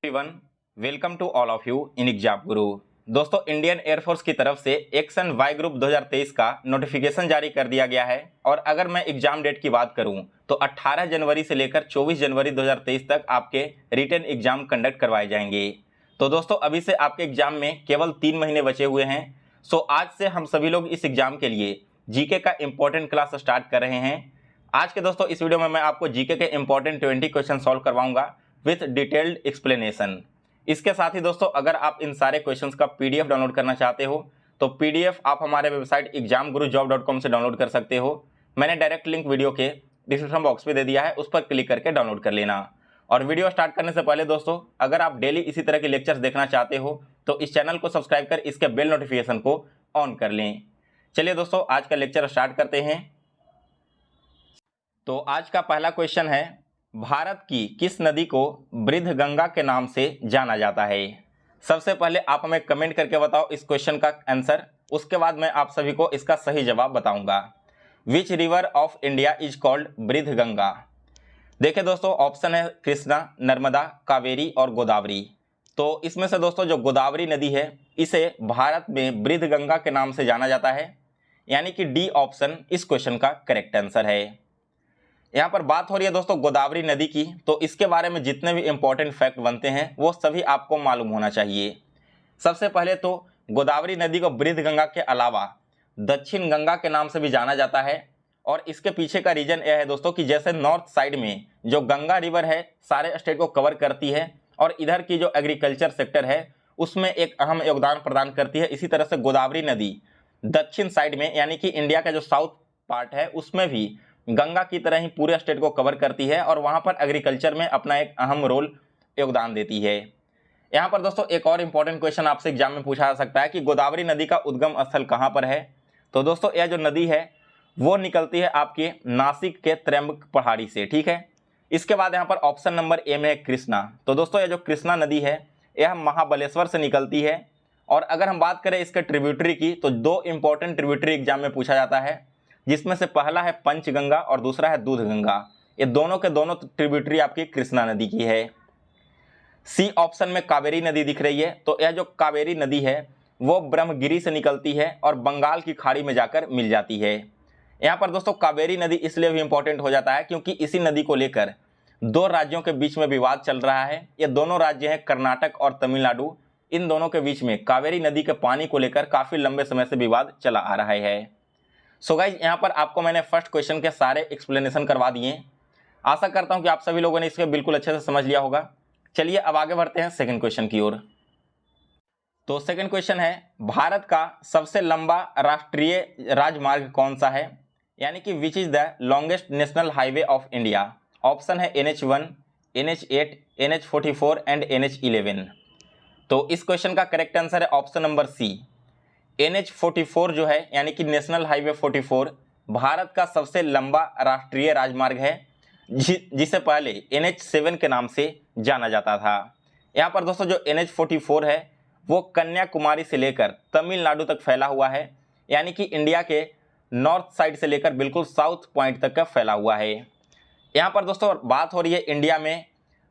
Everyone, welcome to all of you in Exam Guru. दोस्तों, Indian air force की तरफ से एक्शन वाई ग्रुप 2023 का नोटिफिकेशन जारी कर दिया गया है। और अगर मैं एग्जाम डेट की बात करूं तो 18 जनवरी से लेकर 24 जनवरी 2023 तक आपके रिटन एग्जाम कंडक्ट करवाए जाएंगे। तो दोस्तों, अभी से आपके एग्जाम में केवल 3 महीने बचे हुए हैं। सो आज से हम सभी लोग इस एग्जाम के लिए जीके का इंपॉर्टेंट क्लास स्टार्ट कर रहे हैं। आज के दोस्तों इस वीडियो में मैं आपको जीके के इंपॉर्टेंट 20 क्वेश्चन सॉल्व करवाऊंगा विथ डिटेल्ड एक्सप्लेनेशन। इसके साथ ही दोस्तों, अगर आप इन सारे क्वेश्चंस का पीडीएफ डाउनलोड करना चाहते हो तो पीडीएफ आप हमारे वेबसाइट examgurujob.com से डाउनलोड कर सकते हो। मैंने डायरेक्ट लिंक वीडियो के डिस्क्रिप्शन बॉक्स में दे दिया है, उस पर क्लिक करके डाउनलोड कर लेना। और वीडियो स्टार्ट करने से पहले दोस्तों, अगर आप डेली इसी तरह के लेक्चर्स देखना चाहते हो तो इस चैनल को सब्सक्राइब कर इसके बेल नोटिफिकेशन को ऑन कर लें। चलिए दोस्तों, आज का लेक्चर स्टार्ट करते हैं। तो आज का पहला क्वेश्चन है, भारत की किस नदी को बृहदगंगा के नाम से जाना जाता है? सबसे पहले आप हमें कमेंट करके बताओ इस क्वेश्चन का आंसर, उसके बाद मैं आप सभी को इसका सही जवाब बताऊंगा। Which river of India is called Brihadganga? देखिए दोस्तों, ऑप्शन है कृष्णा, नर्मदा, कावेरी और गोदावरी। तो इसमें से दोस्तों जो गोदावरी नदी है इसे भारत में बृहदगंगा के नाम से जाना जाता है, यानी कि डी ऑप्शन इस क्वेश्चन का करेक्ट आंसर है। यहाँ पर बात हो रही है दोस्तों गोदावरी नदी की, तो इसके बारे में जितने भी इंपॉर्टेंट फैक्ट बनते हैं वो सभी आपको मालूम होना चाहिए। सबसे पहले तो गोदावरी नदी को बृहदगंगा के अलावा दक्षिण गंगा के नाम से भी जाना जाता है। और इसके पीछे का रीजन यह है दोस्तों कि जैसे नॉर्थ साइड में जो गंगा रिवर है सारे स्टेट को कवर करती है और इधर की जो एग्रीकल्चर सेक्टर है उसमें एक अहम योगदान प्रदान करती है, इसी तरह से गोदावरी नदी दक्षिण साइड में यानी कि इंडिया का जो साउथ पार्ट है उसमें भी गंगा की तरह ही पूरे स्टेट को कवर करती है और वहां पर एग्रीकल्चर में अपना एक अहम रोल योगदान देती है। यहाँ पर दोस्तों एक और इंपॉर्टेंट क्वेश्चन आपसे एग्जाम में पूछा जा सकता है कि गोदावरी नदी का उद्गम स्थल कहाँ पर है? तो दोस्तों यह जो नदी है वो निकलती है आपके नासिक के त्रयंबक पहाड़ी से, ठीक है। इसके बाद यहाँ पर ऑप्शन नंबर ए में है कृष्णा। तो दोस्तों यह जो कृष्णा नदी है यह महाबलेश्वर से निकलती है। और अगर हम बात करें इसके ट्रिब्यूटरी की तो 2 इंपॉर्टेंट ट्रिब्यूटरी एग्जाम में पूछा जाता है, जिसमें से पहला है पंचगंगा और दूसरा है दूधगंगा। ये दोनों के दोनों ट्रिब्यूटरी आपकी कृष्णा नदी की है। सी ऑप्शन में कावेरी नदी दिख रही है, तो यह जो कावेरी नदी है वो ब्रह्मगिरी से निकलती है और बंगाल की खाड़ी में जाकर मिल जाती है। यहाँ पर दोस्तों कावेरी नदी इसलिए भी इंपॉर्टेंट हो जाता है क्योंकि इसी नदी को लेकर 2 राज्यों के बीच में विवाद चल रहा है। ये दोनों राज्य हैं कर्नाटक और तमिलनाडु। इन दोनों के बीच में कावेरी नदी के पानी को लेकर काफी लंबे समय से विवाद चला आ रहा है। सो गाइज, यहाँ पर आपको मैंने फर्स्ट क्वेश्चन के सारे एक्सप्लेनेशन करवा दिए। आशा करता हूँ कि आप सभी लोगों ने इसके बिल्कुल अच्छे से समझ लिया होगा। चलिए अब आगे बढ़ते हैं सेकंड क्वेश्चन की ओर। तो सेकंड क्वेश्चन है, भारत का सबसे लंबा राष्ट्रीय राजमार्ग कौन सा है? यानी कि which is the longest national highway of India? Option है NH1, NH8, NH44 and NH11। तो इस क्वेश्चन का करेक्ट आंसर है ऑप्शन नंबर सी। NH44 जो है यानी कि नेशनल हाईवे 44 भारत का सबसे लंबा राष्ट्रीय राजमार्ग है, जिसे पहले NH7 के नाम से जाना जाता था। यहाँ पर दोस्तों जो NH44 है वो कन्याकुमारी से लेकर तमिलनाडु तक फैला हुआ है, यानी कि इंडिया के नॉर्थ साइड से लेकर बिल्कुल साउथ पॉइंट तक का फैला हुआ है। यहाँ पर दोस्तों बात हो रही है इंडिया में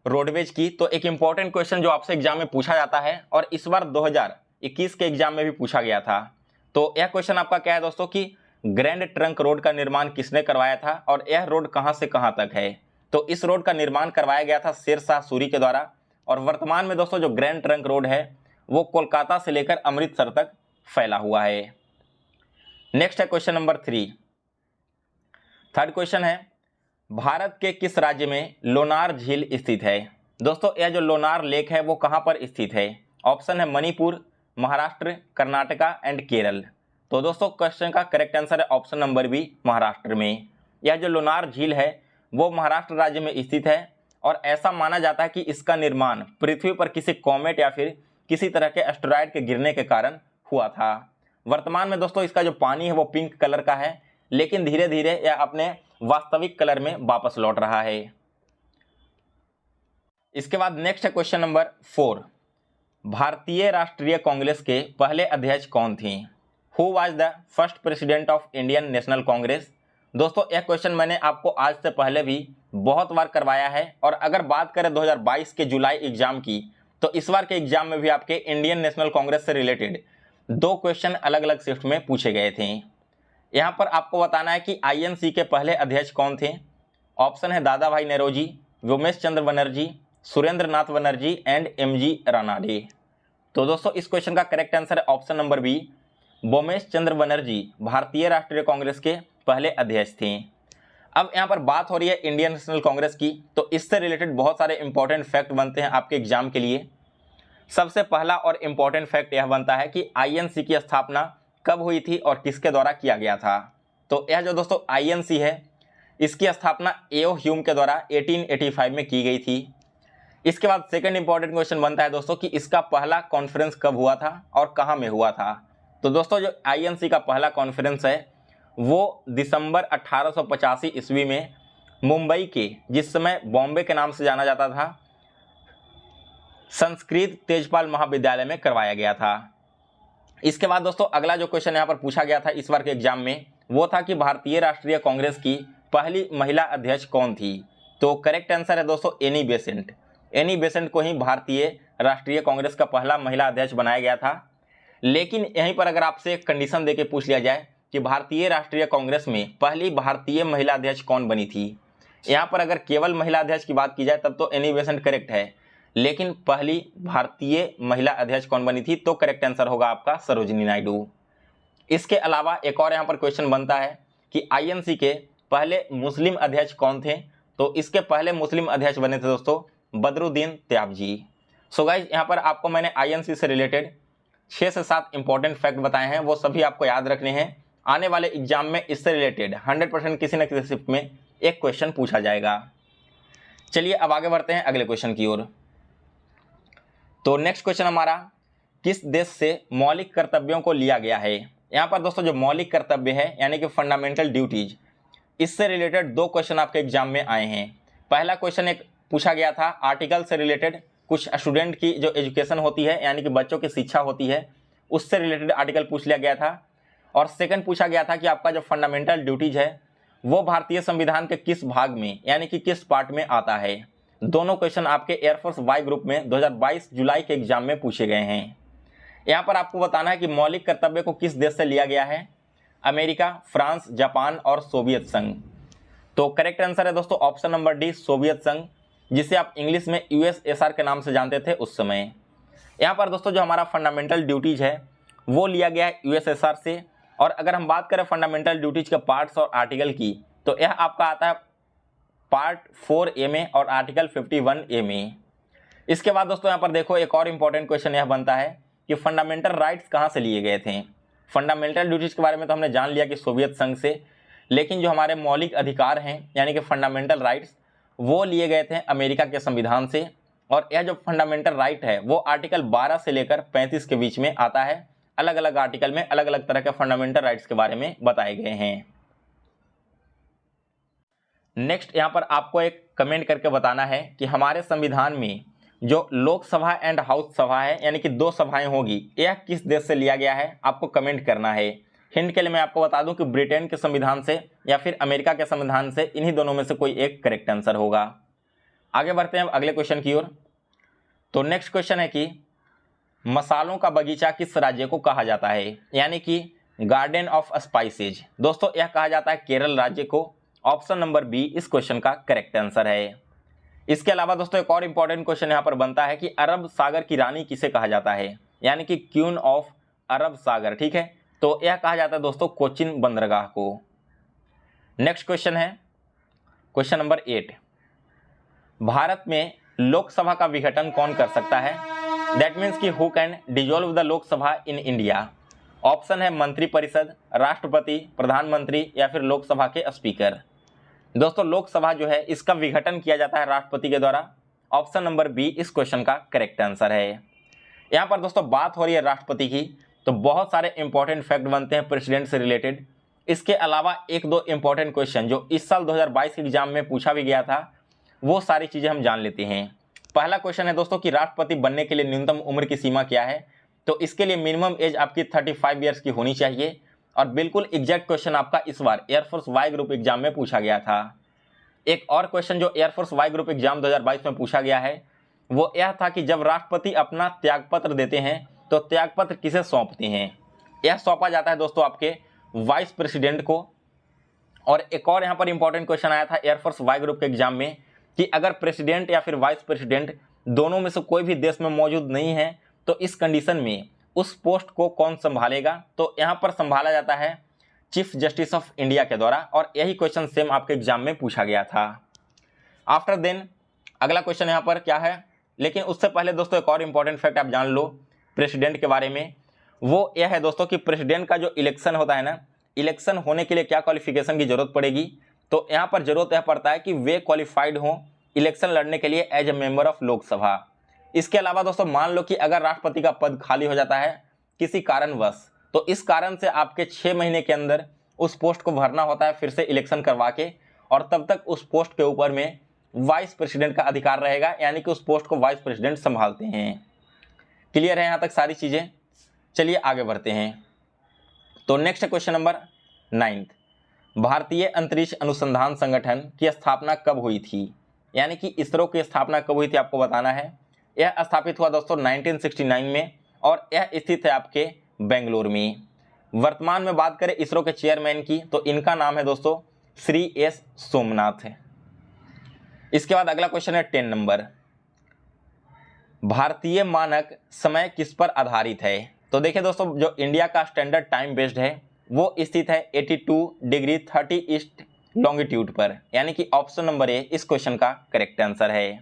रोडवेज की, तो एक इंपॉर्टेंट क्वेश्चन जो आपसे एग्जाम में पूछा जाता है और इस बार 2021 के एग्जाम में भी पूछा गया था। तो यह क्वेश्चन आपका क्या है दोस्तों कि ग्रैंड ट्रंक रोड का निर्माण किसने करवाया था और यह रोड कहां से कहां तक है? तो इस रोड का निर्माण करवाया गया था शेर शाह सूरी के द्वारा। और वर्तमान में दोस्तों जो ग्रैंड ट्रंक रोड है वो कोलकाता से लेकर अमृतसर तक फैला हुआ है। नेक्स्ट है क्वेश्चन नंबर 3। थर्ड क्वेश्चन है, भारत के किस राज्य में लोनार झील स्थित है? दोस्तों यह जो लोनार लेक है वो कहां पर स्थित है? ऑप्शन है मणिपुर, महाराष्ट्र, कर्नाटका एंड केरल। तो दोस्तों क्वेश्चन का करेक्ट आंसर है ऑप्शन नंबर बी, महाराष्ट्र में। यह जो लोनार झील है वो महाराष्ट्र राज्य में स्थित है और ऐसा माना जाता है कि इसका निर्माण पृथ्वी पर किसी कॉमेट या फिर किसी तरह के एस्टेरॉयड के गिरने के कारण हुआ था। वर्तमान में दोस्तों इसका जो पानी है वो पिंक कलर का है, लेकिन धीरे धीरे यह अपने वास्तविक कलर में वापस लौट रहा है। इसके बाद नेक्स्ट है क्वेश्चन नंबर 4। भारतीय राष्ट्रीय कांग्रेस के पहले अध्यक्ष कौन थी? Who was the first president of Indian national Congress? दोस्तों यह क्वेश्चन मैंने आपको आज से पहले भी बहुत बार करवाया है और अगर बात करें 2022 के जुलाई एग्जाम की तो इस बार के एग्जाम में भी आपके इंडियन नेशनल कांग्रेस से रिलेटेड 2 क्वेश्चन अलग अलग शिफ्ट में पूछे गए थे। यहाँ पर आपको बताना है कि आईएनसी के पहले अध्यक्ष कौन थे। ऑप्शन है दादा भाई नौरोजी, व्योमेश चंद्र बनर्जी, सुरेंद्र नाथ बनर्जी एंड एमजी रानाडे। तो दोस्तों इस क्वेश्चन का करेक्ट आंसर है ऑप्शन नंबर बी, व्योमेश चंद्र बनर्जी भारतीय राष्ट्रीय कांग्रेस के पहले अध्यक्ष थे। अब यहाँ पर बात हो रही है इंडियन नेशनल कांग्रेस की, तो इससे रिलेटेड बहुत सारे इंपॉर्टेंट फैक्ट बनते हैं आपके एग्जाम के लिए। सबसे पहला और इम्पॉर्टेंट फैक्ट यह बनता है कि आईएनसी की स्थापना कब हुई थी और किसके द्वारा किया गया था। तो यह जो दोस्तों आईएनसी है, इसकी स्थापना एओ ह्यूम के द्वारा 1885 में की गई थी। इसके बाद सेकंड इंपॉर्टेंट क्वेश्चन बनता है दोस्तों कि इसका पहला कॉन्फ्रेंस कब हुआ था और कहाँ में हुआ था। तो दोस्तों जो आईएनसी का पहला कॉन्फ्रेंस है वो दिसंबर 1885 ईस्वी में मुंबई के, जिस समय बॉम्बे के नाम से जाना जाता था, संस्कृत तेजपाल महाविद्यालय में करवाया गया था। इसके बाद दोस्तों अगला जो क्वेश्चन यहाँ पर पूछा गया था इस बार के एग्जाम में वो था कि भारतीय राष्ट्रीय कांग्रेस की पहली महिला अध्यक्ष कौन थी। तो करेक्ट आंसर है दोस्तों एनी बेसेंट। एनी बेसेंट को ही भारतीय राष्ट्रीय कांग्रेस का पहला महिला अध्यक्ष बनाया गया था। लेकिन यहीं पर अगर आपसे एक कंडीशन देके पूछ लिया जाए कि भारतीय राष्ट्रीय कांग्रेस में पहली भारतीय महिला अध्यक्ष कौन बनी थी, यहाँ पर अगर केवल महिला अध्यक्ष की बात की जाए तब तो एनी बेसेंट करेक्ट है, लेकिन पहली भारतीय महिला अध्यक्ष कौन बनी थी तो करेक्ट आंसर होगा आपका सरोजिनी नायडू। इसके अलावा एक और यहाँ पर क्वेश्चन बनता है कि आईएनसी के पहले मुस्लिम अध्यक्ष कौन थे। तो इसके पहले मुस्लिम अध्यक्ष बने थे दोस्तों बदरुद्दीन त्याबजी। सो गाइज यहाँ पर आपको मैंने आईएनसी से रिलेटेड 6 से 7 इंपॉर्टेंट फैक्ट बताए हैं, वो सभी आपको याद रखने हैं। आने वाले एग्जाम में इससे रिलेटेड 100% किसी न किसी शिफ्ट में एक क्वेश्चन पूछा जाएगा। चलिए अब आगे बढ़ते हैं अगले क्वेश्चन की ओर। तो नेक्स्ट क्वेश्चन हमारा, किस देश से मौलिक कर्तव्यों को लिया गया है। यहाँ पर दोस्तों जो मौलिक कर्तव्य है यानी कि फंडामेंटल ड्यूटीज, इससे रिलेटेड 2 क्वेश्चन आपके एग्जाम में आए हैं। पहला क्वेश्चन एक पूछा गया था आर्टिकल से रिलेटेड, कुछ स्टूडेंट की जो एजुकेशन होती है यानी कि बच्चों की शिक्षा होती है उससे रिलेटेड आर्टिकल पूछ लिया गया था। और सेकंड पूछा गया था कि आपका जो फंडामेंटल ड्यूटीज है वो भारतीय संविधान के किस भाग में यानी कि किस पार्ट में आता है। दोनों क्वेश्चन आपके एयरफोर्स वाई ग्रुप में 2022 जुलाई के एग्जाम में पूछे गए हैं। यहाँ पर आपको बताना है कि मौलिक कर्तव्य को किस देश से लिया गया है, अमेरिका, फ्रांस, जापान और सोवियत संघ। तो करेक्ट आंसर है दोस्तों ऑप्शन नंबर डी, सोवियत संघ, जिसे आप इंग्लिश में यूएसएसआर के नाम से जानते थे उस समय। यहाँ पर दोस्तों जो हमारा फंडामेंटल ड्यूटीज है वो लिया गया है यूएसएसआर से। और अगर हम बात करें फंडामेंटल ड्यूटीज के पार्ट्स और आर्टिकल की, तो यह आपका आता है पार्ट 4A में और आर्टिकल 51A में। इसके बाद दोस्तों यहाँ पर देखो एक और इंपॉर्टेंट क्वेश्चन यह बनता है कि फंडामेंटल राइट्स कहाँ से लिए गए थे। फंडामेंटल ड्यूटीज के बारे में तो हमने जान लिया कि सोवियत संघ से, लेकिन जो हमारे मौलिक अधिकार हैं यानी कि फंडामेंटल राइट्स वो लिए गए थे अमेरिका के संविधान से। और यह जो फंडामेंटल राइट है वो आर्टिकल 12 से लेकर 35 के बीच में आता है। अलग अलग आर्टिकल में अलग अलग तरह के फंडामेंटल राइट्स के बारे में बताए गए हैं। नेक्स्ट यहाँ पर आपको एक कमेंट करके बताना है कि हमारे संविधान में जो लोकसभा एंड हाउस सभा है यानी कि 2 सभाएं होगी, यह किस देश से लिया गया है, आपको कमेंट करना है। हिंट के लिए मैं आपको बता दूं कि ब्रिटेन के संविधान से या फिर अमेरिका के संविधान से, इन्हीं दोनों में से कोई एक करेक्ट आंसर होगा। आगे बढ़ते हैं अगले क्वेश्चन की ओर। तो नेक्स्ट क्वेश्चन है कि मसालों का बगीचा किस राज्य को कहा जाता है, यानी कि गार्डन ऑफ स्पाइसेज। दोस्तों यह कहा जाता है केरल राज्य को। ऑप्शन नंबर बी इस क्वेश्चन का करेक्ट आंसर है। इसके अलावा दोस्तों एक और इंपॉर्टेंट क्वेश्चन यहाँ पर बनता है कि अरब सागर की रानी किसे कहा जाता है, यानी कि क्वीन ऑफ अरब सागर। ठीक है, तो यह कहा जाता है दोस्तों कोचिन बंदरगाह को। नेक्स्ट क्वेश्चन है क्वेश्चन नंबर 8, भारत में लोकसभा का विघटन कौन कर सकता है। दैट मीन्स कि who can dissolve the Lok Sabha in India. Option है मंत्रिपरिषद, राष्ट्रपति, प्रधानमंत्री या फिर लोकसभा के स्पीकर। दोस्तों लोकसभा जो है इसका विघटन किया जाता है राष्ट्रपति के द्वारा। ऑप्शन नंबर बी इस क्वेश्चन का करेक्ट आंसर है। यहाँ पर दोस्तों बात हो रही है राष्ट्रपति की, तो बहुत सारे इंपॉर्टेंट फैक्ट बनते हैं प्रेसिडेंट से रिलेटेड। इसके अलावा 1-2 इंपॉर्टेंट क्वेश्चन जो इस साल 2022 के एग्जाम में पूछा भी गया था, वो सारी चीज़ें हम जान लेते हैं। पहला क्वेश्चन है दोस्तों कि राष्ट्रपति बनने के लिए न्यूनतम उम्र की सीमा क्या है। तो इसके लिए मिनिमम एज आपकी 35 ईयर्स की होनी चाहिए। और बिल्कुल एग्जैक्ट क्वेश्चन आपका इस बार एयरफोर्स वाई ग्रुप एग्जाम में पूछा गया था। एक और क्वेश्चन जो एयरफोर्स वाई ग्रुप एग्जाम 2022 में पूछा गया है वो यह था कि जब राष्ट्रपति अपना त्यागपत्र देते हैं तो त्यागपत्र किसे सौंपते हैं? यह सौंपा जाता है दोस्तों आपके वाइस प्रेसिडेंट को। और एक और यहाँ पर इंपॉर्टेंट क्वेश्चन आया था एयरफोर्स वाई ग्रुप के एग्जाम में कि अगर प्रेसिडेंट या फिर वाइस प्रेसिडेंट दोनों में से कोई भी देश में मौजूद नहीं है तो इस कंडीशन में उस पोस्ट को कौन संभालेगा? तो यहाँ पर संभाला जाता है चीफ जस्टिस ऑफ इंडिया के द्वारा, और यही क्वेश्चन सेम आपके एग्जाम में पूछा गया था। आफ्टर देन अगला क्वेश्चन यहाँ पर क्या है, लेकिन उससे पहले दोस्तों एक और इंपॉर्टेंट फैक्ट आप जान लो प्रेसिडेंट के बारे में। वो यह है दोस्तों कि प्रेसिडेंट का जो इलेक्शन होता है ना, इलेक्शन होने के लिए क्या क्वालिफिकेशन की जरूरत पड़ेगी? तो यहाँ पर जरूरत यह पड़ता है कि वे क्वालिफाइड हों इलेक्शन लड़ने के लिए as a member of Lok Sabha. इसके अलावा दोस्तों मान लो कि अगर राष्ट्रपति का पद खाली हो जाता है किसी कारणवश, तो इस कारण से आपके 6 महीने के अंदर उस पोस्ट को भरना होता है फिर से इलेक्शन करवा के, और तब तक उस पोस्ट के ऊपर में वाइस प्रेसिडेंट का अधिकार रहेगा, यानी कि उस पोस्ट को वाइस प्रेसिडेंट संभालते हैं। क्लियर है यहाँ तक सारी चीज़ें? चलिए आगे बढ़ते हैं। तो नेक्स्ट क्वेश्चन नंबर 9, भारतीय अंतरिक्ष अनुसंधान संगठन की स्थापना कब हुई थी? यानी कि इसरो की स्थापना कब हुई थी आपको बताना है। यह स्थापित हुआ दोस्तों 1969 में, और यह स्थित है आपके बेंगलुरु में। वर्तमान में बात करें इसरो के चेयरमैन की तो इनका नाम है दोस्तों श्री एस सोमनाथ है। इसके बाद अगला क्वेश्चन है 10 नंबर, भारतीय मानक समय किस पर आधारित है? तो देखिए दोस्तों जो इंडिया का स्टैंडर्ड टाइम बेस्ड है वो स्थित है 82 डिग्री 30 ईस्ट लॉन्गिट्यूड पर, यानी कि ऑप्शन नंबर ए इस क्वेश्चन का करेक्ट आंसर है।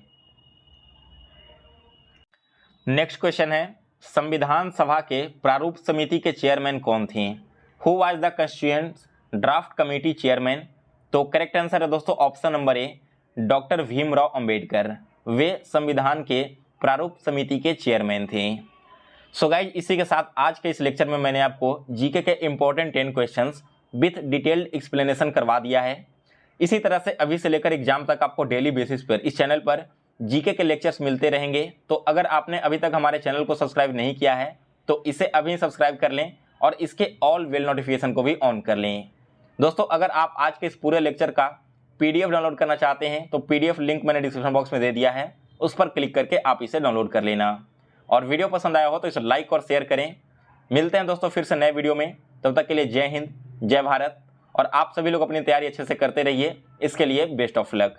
नेक्स्ट क्वेश्चन है, संविधान सभा के प्रारूप समिति के चेयरमैन कौन थे? Who was the constituent draft committee chairman? तो करेक्ट आंसर है दोस्तों option number A doctor Bhimrao Ambedkar. वे संविधान के प्रारूप समिति के चेयरमैन थे। सो गाइज इसी के साथ आज के इस लेक्चर में मैंने आपको जीके के important 10 questions with detailed explanation करवा दिया है। इसी तरह से अभी से लेकर एग्जाम तक आपको डेली बेसिस पर इस चैनल पर जीके के लेक्चर्स मिलते रहेंगे। तो अगर आपने अभी तक हमारे चैनल को सब्सक्राइब नहीं किया है तो इसे अभी सब्सक्राइब कर लें और इसके ऑल बेल नोटिफिकेशन को भी ऑन कर लें। दोस्तों अगर आप आज के इस पूरे लेक्चर का PDF डाउनलोड करना चाहते हैं तो PDF लिंक मैंने डिस्क्रिप्शन बॉक्स में दे दिया है, उस पर क्लिक करके आप इसे डाउनलोड कर लेना। और वीडियो पसंद आया हो तो इसे लाइक और शेयर करें। मिलते हैं दोस्तों फिर से नए वीडियो में, तब तक के लिए जय हिंद जय भारत। और आप सभी लोग अपनी तैयारी अच्छे से करते रहिए, इसके लिए बेस्ट ऑफ लक।